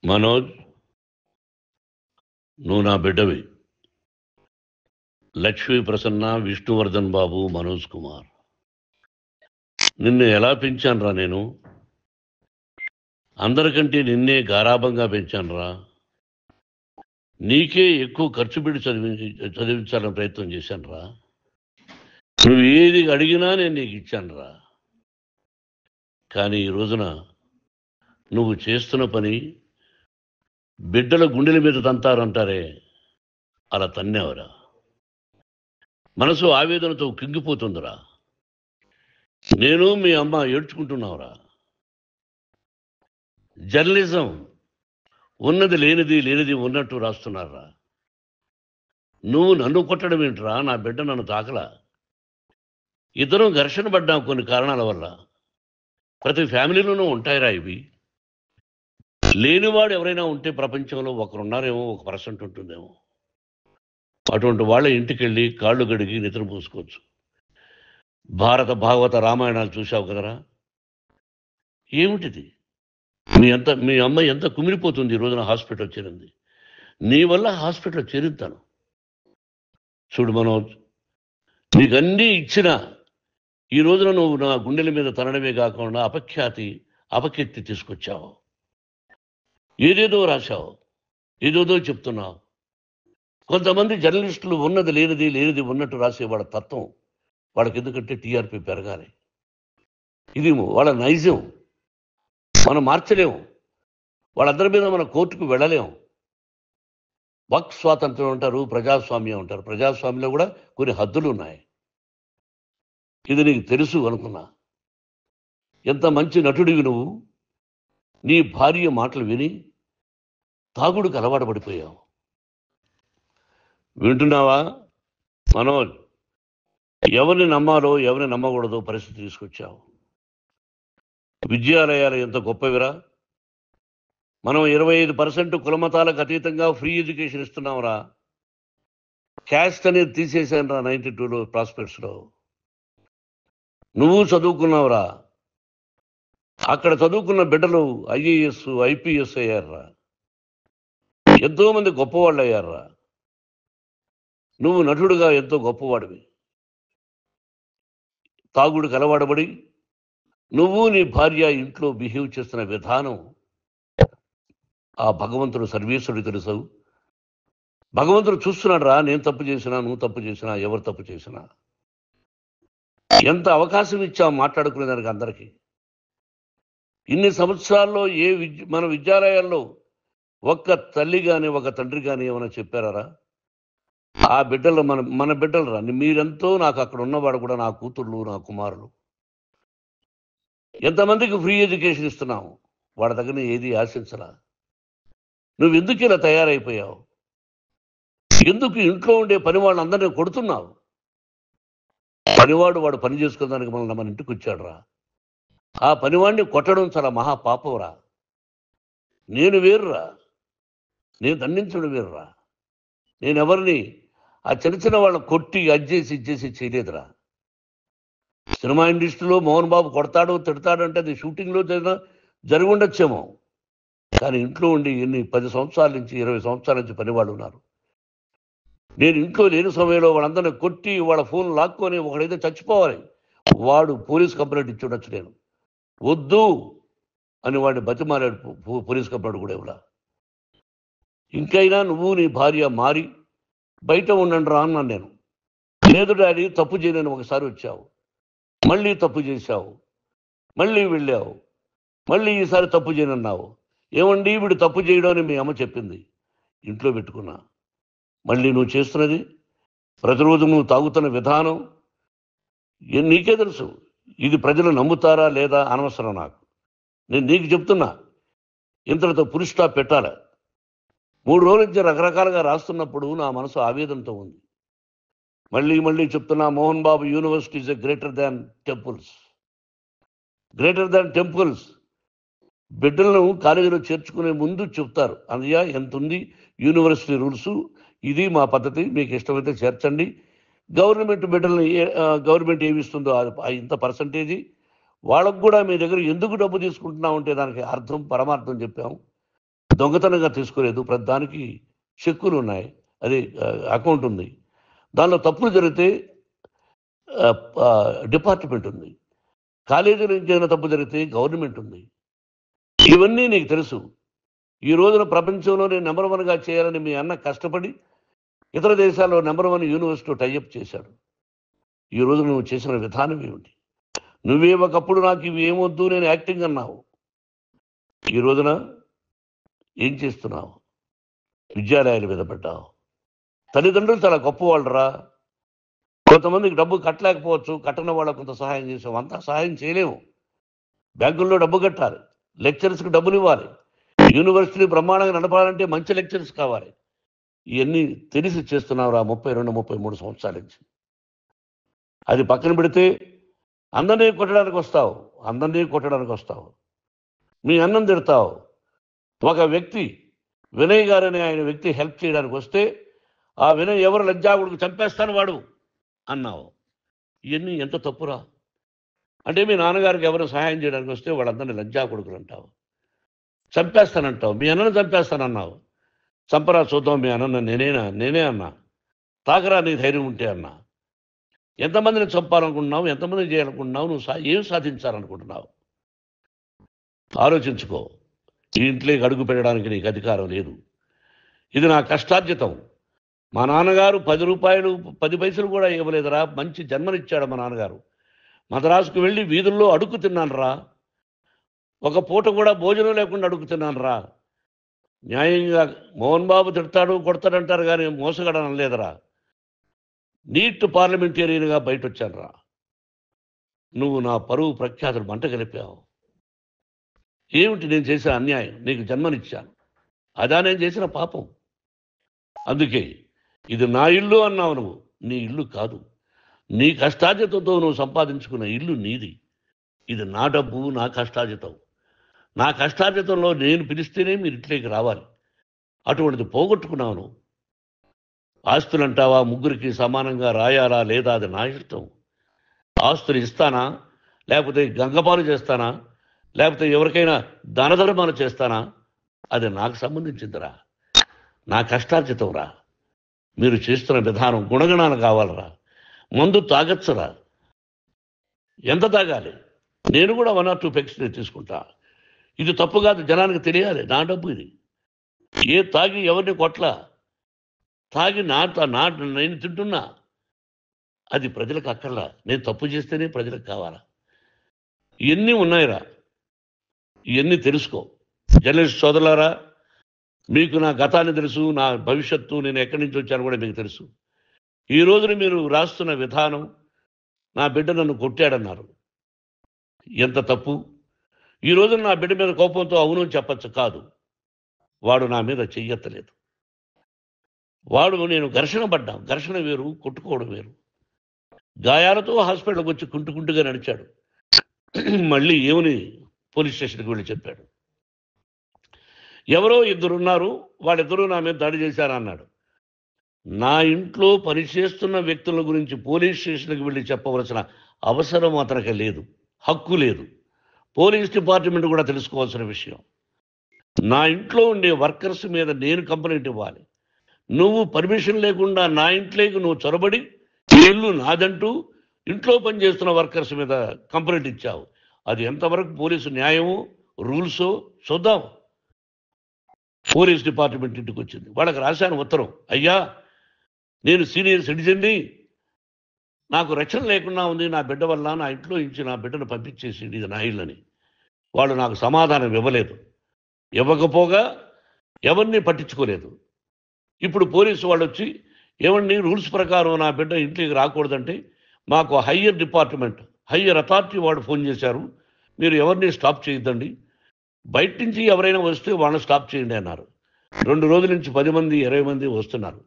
మనోజ్, నువ్వు నా బిడ్డవి. లక్ష్మీ ప్రసన్న, విష్ణువర్ధన్ బాబు, మనోజ్ కుమార్. నిన్ను ఎలా పెంచానురా నేను? అందరికంటే నిన్నే గారాభంగా పెంచానురా. నీకే ఎక్కువ ఖర్చు పెట్టి చదివించాలని ప్రయత్నం చేశానురా. నువ్వు ఏది అడిగినా నేను నీకు ఇచ్చానురా. కానీ ఈ రోజున నువ్వు చేస్తున్న పని బిడ్డల గుండెల మీద తంతారంటారే, అలా తన్నేవరా. మనసు ఆవేదనతో కింగిపోతుందిరా. నేను మీ అమ్మ ఏడ్చుకుంటున్నావురా. జర్నలిజం ఉన్నది లేనిది, లేనిది ఉన్నట్టు రాస్తున్నారా. నువ్వు నన్ను కొట్టడం ఏంట్రా? నా బిడ్డ నన్ను తాకలా. ఇద్దరం ఘర్షణ పడ్డాం కొన్ని కారణాల వల్ల. ప్రతి ఫ్యామిలీలోనూ ఉంటాయిరా ఇవి. లేనివాడు ఎవరైనా ఉంటే ప్రపంచంలో ఒకరున్నారేమో, 1% ఉంటుందేమో. అటువంటి వాళ్ళ ఇంటికి వెళ్ళి కాళ్ళు గడిగి నిద్ర పూసుకోవచ్చు. భారత భాగవత రామాయణాలు చూశావు కదరా. ఏమిటిది? మీ అమ్మ ఎంత కుమిలిపోతుంది ఈ రోజున హాస్పిటల్ చేరింది. నీ వల్ల హాస్పిటల్ చేరుతాను. చూడు మనోజ్, నీకు అన్నీ ఇచ్చిన ఈ రోజున నువ్వు నా గుండెల మీద తనడమే కాకుండా అపకీర్తి తీసుకొచ్చావు. ఏదేదో రాశావు, ఏదేదో చెప్తున్నావు. కొంతమంది జర్నలిస్టులు ఉన్నది లేనిది, లేనిది ఉన్నట్టు రాసేవాళ్ళ తత్వం వాళ్ళకి. ఎందుకంటే టీఆర్పీ పెరగాలి. ఇది వాళ్ళ నైజం. మనం మార్చలేము. వాళ్ళందరి మీద మన కోర్టుకు వెళ్ళలేము. వక్ స్వాతంత్రం అంటారు, ప్రజాస్వామ్యం అంటారు. ప్రజాస్వామ్యంలో కూడా కొన్ని హద్దులు ఉన్నాయి. ఇది నీకు తెలుసు అనుకున్నా. ఎంత మంచి నటుడివి నువ్వు. నీ భార్య మాటలు విని తాగుడికి అలవాటు పడిపోయావు. వింటున్నావా మనోజ్? ఎవరిని నమ్మాలో ఎవరిని నమ్మకూడదో పరిస్థితి తీసుకొచ్చావు. విద్యాలయాలు ఎంత గొప్పవిరా. మనం 25% కులమతాలకు అతీతంగా ఫ్రీ ఎడ్యుకేషన్ ఇస్తున్నాంరా. క్యాస్ట్ అనేది తీసేశాను రా 92లో ప్రాస్పెక్ట్స్లో. నువ్వు చదువుకున్నావురా. అక్కడ చదువుకున్న బిడ్డలు IAS, IPS అయ్యారురా. ఎంతోమంది గొప్పవాళ్ళు అయ్యారురా. నువ్వు నటుడుగా ఎంతో గొప్పవాడివి. తాగుడికి అలవాడబడి నువ్వు నీ భార్య ఇంట్లో బిహేవ్ చేస్తున్న విధానం ఆ భగవంతుడు సర్వేశ్వరుడు తెలుసు. భగవంతుడు చూస్తున్నాడు రా. నేను తప్పు చేసినా, నువ్వు తప్పు చేసినా, ఎవరు తప్పు చేసినా. ఎంత అవకాశం ఇచ్చావు మాట్లాడుకునేదానికి అందరికీ. ఇన్ని సంవత్సరాల్లో మన విద్యాలయాల్లో ఒక్క తల్లి కానీ ఒక తండ్రి కానీ ఏమైనా చెప్పారా? ఆ బిడ్డలు మన బిడ్డలు రా. మీరెంతో నాకు అక్కడ ఉన్నవాడు కూడా నా కూతుళ్ళు, నా కుమారులు. ఎంతమందికి ఫ్రీ ఎడ్యుకేషన్ ఇస్తున్నావు. వాడి దగ్గర ఏది ఆశించరా. నువ్వు ఎందుకు ఇలా తయారైపోయావు? ఎందుకు ఇంట్లో ఉండే పని వాళ్ళందరినీ కొడుతున్నావు? పనివాడు వాడు పని చేసుకోవడానికి మన ఇంటికి వచ్చాడు రా. ఆ పనివాడిని కొట్టడం చాలా మహాపాపంరా. నేను వేరురా. నేను దండించడం వేరురా. నేను ఎవరిని ఆ చిన్న వాళ్ళని కొట్టి ఇచ్చేసి చేయలేదురా. సినిమా ఇండస్ట్రీలో మోహన్ బాబు కొడతాడు, తిడతాడు అంటే అది షూటింగ్లో జరిగి ఉండొచ్చేమో. కానీ ఇంట్లో ఉండి 10 సంవత్సరాల నుంచి 20 సంవత్సరాల నుంచి పనివాళ్ళు ఉన్నారు. నేను ఇంట్లో లేని సమయంలో వాళ్ళందరినీ కొట్టి వాళ్ళ ఫోన్ లాక్కొని ఒకడైతే చచ్చిపోవాలి. వాడు పోలీస్ కంప్లైంట్ ఇచ్చి ఉండొచ్చు. నేను వద్దు అని వాడిని బతిమాలాడు పోలీస్ కంప్లైంట్ కూడా ఇవ్వలా. ఇంకైనా నువ్వు నీ భార్య మారి బయట ఉండండి రా అన్నాను నేను. లేదు డాడీ, తప్పు చేయలేని ఒకసారి వచ్చావు, మళ్ళీ తప్పు చేశావు, మళ్ళీ వెళ్ళావు, మళ్ళీ ఈసారి తప్పు చేయనన్నావు. ఏమండి వీడు తప్పు చేయడం అని మీ అమ్మ చెప్పింది. ఇంట్లో పెట్టుకున్నా. మళ్ళీ నువ్వు చేస్తున్నది, ప్రతిరోజు నువ్వు తాగుతున్న విధానం నీకే తెలుసు. ఇది ప్రజలు నమ్ముతారా లేదా అనవసరం నాకు. నేను నీకు చెప్తున్నా, ఇంతటితో పులి స్టాప్ పెట్టాలి. 3 రోజుల నుంచి రకరకాలుగా రాస్తున్నప్పుడు నా మనసు ఆవేదనతో ఉంది. మళ్ళీ చెప్తున్నా, Mohan Babu university is greater than temples. Greater than temples. బిడ్డలను కాలేజీలో చేర్చుకునే ముందు చెప్తారు, అన్నయ్య ఎంత ఉంది యూనివర్సిటీ రూల్స్, ఇది మా పద్ధతి, మీకు ఇష్టమైతే చేర్చండి. గవర్నమెంట్ బిడ్డల్ని గవర్నమెంట్ ఏమిస్తుందో ఇంత పర్సంటేజీ వాళ్ళకు కూడా మీ దగ్గర ఎందుకు డబ్బు తీసుకుంటున్నామంటే దానికి అర్థం పరమార్థం చెప్పాము. దొంగతనంగా తీసుకోలేదు. ప్రతి దానికి చెక్కులు ఉన్నాయి, అది అకౌంట్ ఉంది. దానిలో తప్పులు జరిగితే డిపార్ట్మెంట్ ఉంది. కాలేజీ నుంచి ఏదైనా తప్పు జరిగితే గవర్నమెంట్ ఉంది. ఇవన్నీ నీకు తెలుసు. ఈ రోజున ప్రపంచంలోనే నెంబర్ 1గా చేయాలని మీ అన్న కష్టపడి ఇతర దేశాల్లో నెంబర్ 1 యూనివర్సిటీ టైఅప్ చేశాడు. ఈ రోజు నువ్వు చేసిన విధానం ఏమిటి? నువ్వే ఒకప్పుడు నాకు ఇవి ఏమొద్దు, నేను యాక్టింగ్ అన్నావు. ఈ రోజున ఏం చేస్తున్నావు? విద్యాలయాల మీద పడ్డావు. తల్లిదండ్రులు చాలా గొప్పవాళ్ళరా. కొంతమందికి డబ్బు కట్టలేకపోవచ్చు, కట్టని వాళ్ళకు కొంత సహాయం చేసాం. అంతా సహాయం చేయలేము. బ్యాంకుల్లో డబ్బు కట్టాలి, లెక్చరర్స్కి డబ్బులు ఇవ్వాలి, యూనివర్సిటీ బ్రహ్మాండంగా నడపాలంటే మంచి లెక్చరర్స్ కావాలి. ఇవన్నీ తెలిసి చేస్తున్నావురా 32, 33 సంవత్సరాల నుంచి. అది పక్కన పెడితే అందరినీ కొట్టడానికి వస్తావు. మీ అన్నం తిడతావు. ఒక వ్యక్తి వినయ్ గారని ఆయన వ్యక్తి హెల్ప్ చేయడానికి వస్తే ఆ వినయ్ ఎవరు లజ్జాగుడికి చంపేస్తాను వాడు అన్నావు. ఇవన్నీ ఎంత తప్పురా? అంటే మీ నాన్నగారికి ఎవరు సహాయం చేయడానికి వస్తే వాళ్ళందరినీ లజ్జాగుడుకులు అంటావు, చంపేస్తానంటావు. మీ అన్నను చంపేస్తానన్నావు. చంపరా చూద్దాం మీ అన్న. నేనే అన్నా. తాకరా నీ ధైర్యం ఉంటే అన్నా. ఎంతమందిని చంపాలనుకుంటున్నావు? ఎంతమందిని చేయాలనుకుంటున్నావు? నువ్వు ఏం సాధించాలనుకుంటున్నావు? ఆలోచించుకో. ఈ ఇంట్లోకి అడుగు పెట్టడానికి నీకు అధికారం లేదు. ఇది నా కష్టార్జితం. మా నాన్నగారు 10 రూపాయలు 10 పైసలు కూడా ఇవ్వలేదురా. మంచి జన్మనిచ్చాడు మా నాన్నగారు. మద్రాసుకు వెళ్ళి వీధుల్లో అడుగు తిన్నాను రా. ఒక పూట కూడా భోజనం లేకుండా అడుగు తిన్నాను రా. న్యాయంగా మోహన్ బాబు తిడతాడు కొడతాడంటారు కానీ మోసగడనం లేదురా. నీట్ పార్లమెంటేరియన్గా బయట వచ్చాను రా. నువ్వు నా పరువు ప్రఖ్యాతులు మంట కలిపావు. ఏమిటి నేను చేసిన అన్యాయం? నీకు జన్మనిచ్చాను, అదా నేను చేసిన పాపం. అందుకే ఇది నా ఇల్లు అన్నావు. నువ్వు నీ ఇల్లు కాదు. నీ కష్టార్జితంతో నువ్వు సంపాదించుకున్న ఇల్లు నీది. ఇది నా డబ్బు, నా కష్టార్జితం. నా కష్టార్జితంలో నేను పిలిస్తేనే మీరు ఇంట్లోకి రావాలి. అటువంటిది పోగొట్టుకున్నావు నువ్వు. ఆస్తులు అంటావా? ముగ్గురికి సమానంగా రాయాలా లేదా అది నా ఇష్టం. ఆస్తులు ఇస్తానా, లేకపోతే గంగపాలు చేస్తానా, లేకపోతే ఎవరికైనా దానధర్మాలు చేస్తానా, అది నాకు సంబంధించిందిరా. నా కష్టార్జితం రా. మీరు చేస్తున్న విధానం గుణగణాలు కావాలరా. మందు తాగచ్చురా. ఎంత తాగాలి? నేను కూడా 1 or 2 పెగ్స్ తీసుకుంటా. ఇది తప్పు కాదు, జనానికి తెలియాలి. నా డబ్బు ఇది. ఏ తాగి ఎవరిని కొట్లా, తాగి నేను తింటున్నా. అది ప్రజలకు అక్కర్లా. నేను తప్పు చేస్తేనే ప్రజలకు కావాలా. ఇవన్నీ ఉన్నాయిరా. ఇవన్నీ తెలుసుకో. జర్నలిస్ట్ సోదరులారా, మీకు నా గతాన్ని తెలుసు, నా భవిష్యత్తు, నేను ఎక్కడి నుంచి వచ్చాను కూడా మీకు తెలుసు. ఈ రోజున మీరు రాస్తున్న విధానం, నా బిడ్డ నన్ను కొట్టాడన్నారు. ఎంత తప్పు! ఈ రోజున నా బిడ్డ మీద కోపంతో అవును చెప్పచ్చు. కాదు, వాడు నా మీద చెయ్యెత్తలేదు. నేను ఘర్షణ పడ్డాం. ఘర్షణ వేరు, కొట్టుకోవడం వేరు. గాయాలతో హాస్పిటల్కి వచ్చి కుంటుకుంటుగా నడిచాడు. మళ్ళీ ఏమని పోలీస్ స్టేషన్కి వెళ్ళి చెప్పాడు. ఎవరో 2 ఉన్నారు, వాళ్ళిద్దరూ నా మీద దాడి చేశారన్నాడు. నా ఇంట్లో పనిచేస్తున్న వ్యక్తుల గురించి పోలీస్ స్టేషన్కి వెళ్ళి చెప్పవలసిన అవసరం అతనికి లేదు, హక్కు లేదు. పోలీస్ డిపార్ట్మెంట్ కూడా తెలుసుకోవాల్సిన విషయం. నా ఇంట్లో ఉండే వర్కర్స్ మీద నేను కంప్లైంట్ ఇవ్వాలి. నువ్వు పర్మిషన్ లేకుండా నా ఇంట్లోకి నువ్వు చొరబడి ఇల్లు నాదంటూ ఇంట్లో పనిచేస్తున్న వర్కర్స్ మీద కంప్లైంట్ ఇచ్చావు. అది ఎంతవరకు పోలీసు న్యాయమో రూల్సో చూద్దాం. పోలీస్ డిపార్ట్మెంట్ ఇంటికి వచ్చింది. వాళ్ళకి రాశాను ఉత్తరం, అయ్యా నేను సీనియర్ సిటిజన్ని, నాకు రక్షణ లేకుండా ఉంది, నా బిడ్డ వల్ల నా ఇంట్లో నుంచి నా బిడ్డను పంపించేసింది, ఇది నా ఇల్లని. వాళ్ళు నాకు సమాధానం ఇవ్వలేదు. ఇవ్వకపోగా ఎవరిని పట్టించుకోలేదు. ఇప్పుడు పోలీసు వాళ్ళు వచ్చి ఏమండి రూల్స్ ప్రకారం నా బిడ్డ ఇంట్లోకి రాకూడదంటే మాకు హయ్యర్ అథారిటీ వాళ్ళు ఫోన్ చేశారు, మీరు ఎవరిని స్టాప్ చేయొద్దండి, బయట నుంచి ఎవరైనా వస్తే వాళ్ళని స్టాప్ చేయండి అన్నారు. 2 రోజుల నుంచి 10 మంది 20 మంది వస్తున్నారు.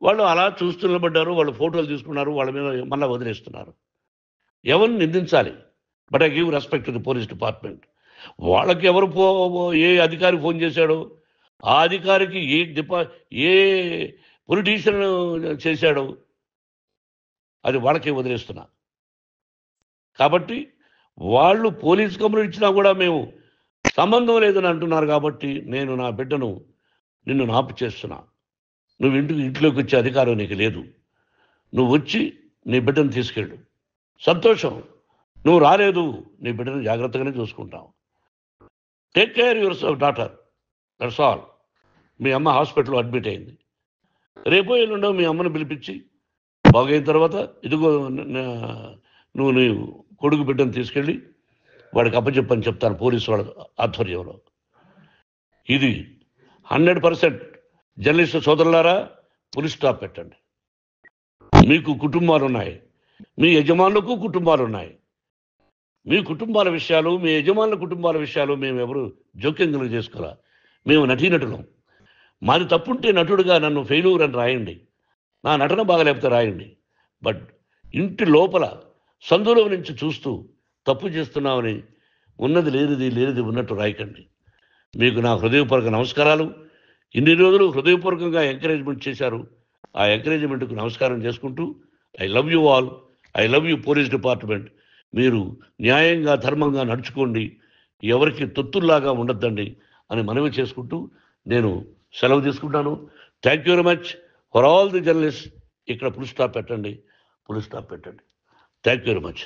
వాళ్ళు అలా చూస్తూ నిలబడ్డారు. వాళ్ళు ఫోటోలు తీసుకున్నారు, వాళ్ళ మీద మళ్ళీ వదిలేస్తున్నారు. ఎవరిని నిందించాలి? But I give respect to the police department. వాళ్ళకి ఏ అధికారి ఫోన్ చేశాడో, ఆ అధికారికి ఏ పొలిటీషియన్ చేశాడో అది వాళ్ళకే వదిలేస్తున్నా. కాబట్టి వాళ్ళు పోలీస్ కంప్లైంట్ ఇచ్చినా కూడా మేము సంబంధం లేదని అంటున్నారు కాబట్టి నేను నా బిడ్డను నిన్ను నాపు చేస్తున్నా. నువ్వు ఇంట్లోకి వచ్చే అధికారం నీకు లేదు. నువ్వు వచ్చి నీ బిడ్డను తీసుకెళ్ళు. సంతోషం. నువ్వు రాలేదు, నీ బిడ్డను జాగ్రత్తగానే చూసుకుంటావు. Take care your daughter, that's all. మీ అమ్మ హాస్పిటల్లో అడ్మిట్ అయింది. రేపో ఎల్లుండో మీ అమ్మను పిలిపించి బాగైన తర్వాత ఇదిగో నువ్వు నీ కొడుకు బిడ్డను తీసుకెళ్ళి వాడికి అప్పచెప్పని చెప్తాను పోలీసు వాళ్ళ ఆధ్వర్యంలో. ఇది 100% జర్నలిస్టు సోదరులారా, పులి స్టాప్ పెట్టండి. మీకు కుటుంబాలు ఉన్నాయి, మీ యజమానులకు కుటుంబాలు ఉన్నాయి. మీ కుటుంబాల విషయాలు, మీ యజమానుల కుటుంబాల విషయాలు మేము ఎవరు జోక్యం కలుగు చేసుకోవాలా. మేము నటీనటులం. మాది తప్పుంటే నటుడుగా నన్ను ఫెయిల్యూర్ అని రాయండి, నా నటన బాగలేకపోతే రాయండి. బట్ ఇంటి లోపల సందులో నుంచి చూస్తూ తప్పు చేస్తున్నామని ఉన్నది లేనిది లేనిది ఉన్నట్టు రాయకండి. మీకు నా హృదయపూర్వక నమస్కారాలు. ఇన్ని రోజులు హృదయపూర్వకంగా ఎంకరేజ్మెంట్ చేశారు. ఆ ఎంకరేజ్మెంట్కు నమస్కారం చేసుకుంటూ I love you all. I love you police department. మీరు న్యాయంగా ధర్మంగా నడుచుకోండి, ఎవరికి తొత్తుల్లాగా ఉండొద్దండి అని మనవి చేసుకుంటూ నేను సెలవు తీసుకుంటాను. Thank you very much for all the journalist. ఇక్కడ పులి స్టాప్ పెట్టండి, పులి స్టాప్ పెట్టండి. Thank you very much.